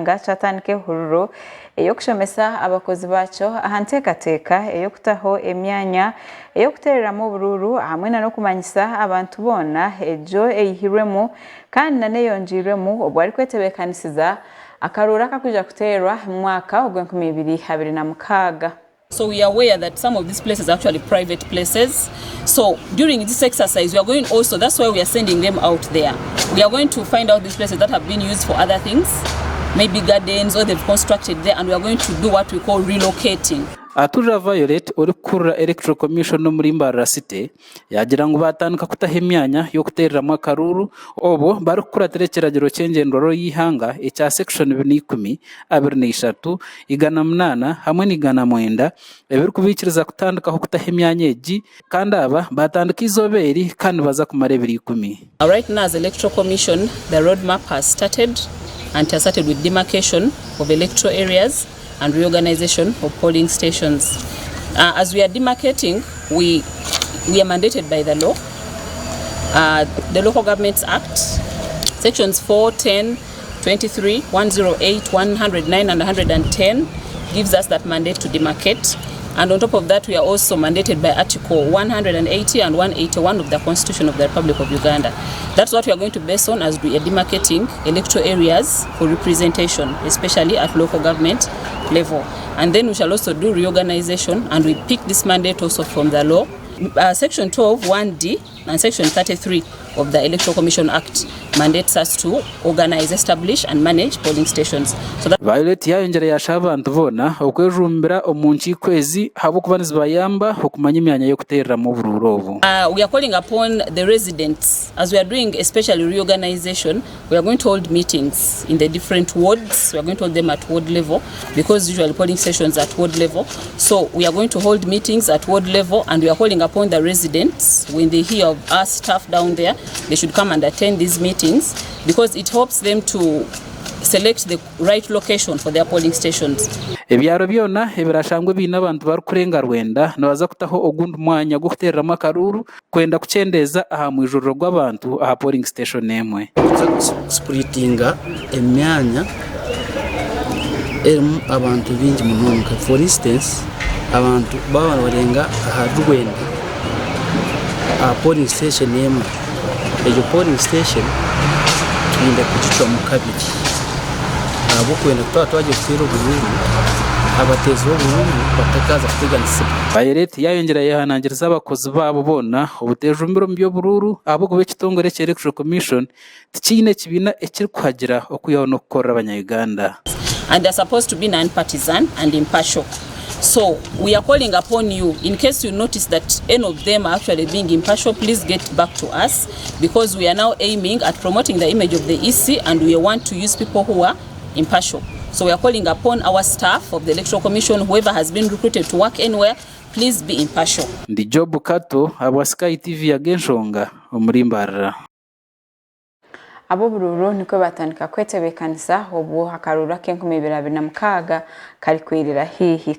ihanga catandika Ehururu Nokushomesa abakozi baco ahantekateka kutaho emyanya kutereramo Obururu hamwe no kumanyisa abantu bona ejo eyihirwemu kandi naneyonjirwemu obwo ari kwetebekanisiza akarura kakuja kuterwa mu mwaka ogw'2026. So we are aware that some of these places are actually private places. So during this exercise, we are going also, that's why we are sending them out there. We are going to find out these places that have been used for other things, maybe gardens, or they've constructed there, and we are going to do what we call relocating. Atuhurra Violet Okutereze Electoral Commission no muri Mbarara City yagira ngo batandika kutaha emyanya yo kutereramo akaruru obo bari kukora terekeragiro cy'engendoro y'ihanga ecya section 10 23 8 hamwe n'igana 9 ebiri kubikiriza kutandikaho kutaha emyanya Egyi kandi aba batandika izoberi kandi baza kumara 10. Right now as Electoral Commission, the roadmap has started and has started with demarcation of electoral areas and reorganization of polling stations. As we are demarcating, we are mandated by the law. The Local Governments Act, sections 4, 10, 23, 108, 109 and 110 gives us that mandate to demarcate. And on top of that, we are also mandated by Article 180 and 181 of the Constitution of the Republic of Uganda. That's what we are going to base on as we are demarcating electoral areas for representation, especially at local government level. And then we shall also do reorganization, and we pick this mandate also from the law. Section 12, 1D and Section 33 of the Electoral Commission Act mandates us to organize, establish and manage polling stations. So that Violet yayongera yashaba abantu bona okwejumbira omunchi kwezi habo kubaniza bayamba okumanya imyanya yo kutereramo Obururu obu. We are calling upon the residents as we are doing especially reorganization. We are going to hold meetings in the different wards. We are going to hold them at ward level because usually polling stations at ward level. So we are going to hold meetings at ward level, and we are calling upon the residents when they hear of our staff down there, they should come and attend these meetings because it helps them to select the right location for their polling stations. Ebyaro byona ebirashangwe bina abantu bari kurenga rwenda nabaza kutaho ogundi mwanya go kutereramo akaruru kwenda kucendeza aha mu ijoro rw'abantu aha polling station emwe splittinga emyanya abantu bingi munonga. For instance, abantu baba barenga aha rwenda aha polling station emwe. Ejo polling station twinde kucicwa mu kabiri abo kwenda twaje kutera Obururu abatezi Obururu batakaza kuteganisa. Violet yayongera yahanangiriza abakozi babo bona obutejumbiro mu Obururu abo kube kitongore cya Electoral Commission tikine kibina ekiri kwagira okuyaho no gukora abanyayuganda. And they're supposed to be non-partisan and impartial. So we are calling upon you, in case you notice that any of them are actually being impartial, please get back to us because we are now aiming at promoting the image of the EC, and we want to use people who are impartial. So we are calling upon our staff of the Electoral Commission, whoever has been recruited to work anywhere, please be impartial. Ndi Job Kato abaskai TV ya Genshonga muri Mbarara. Obururu niko batandika kwetebekanisa obwo hakarura ke 2026 kari kwirira hihi.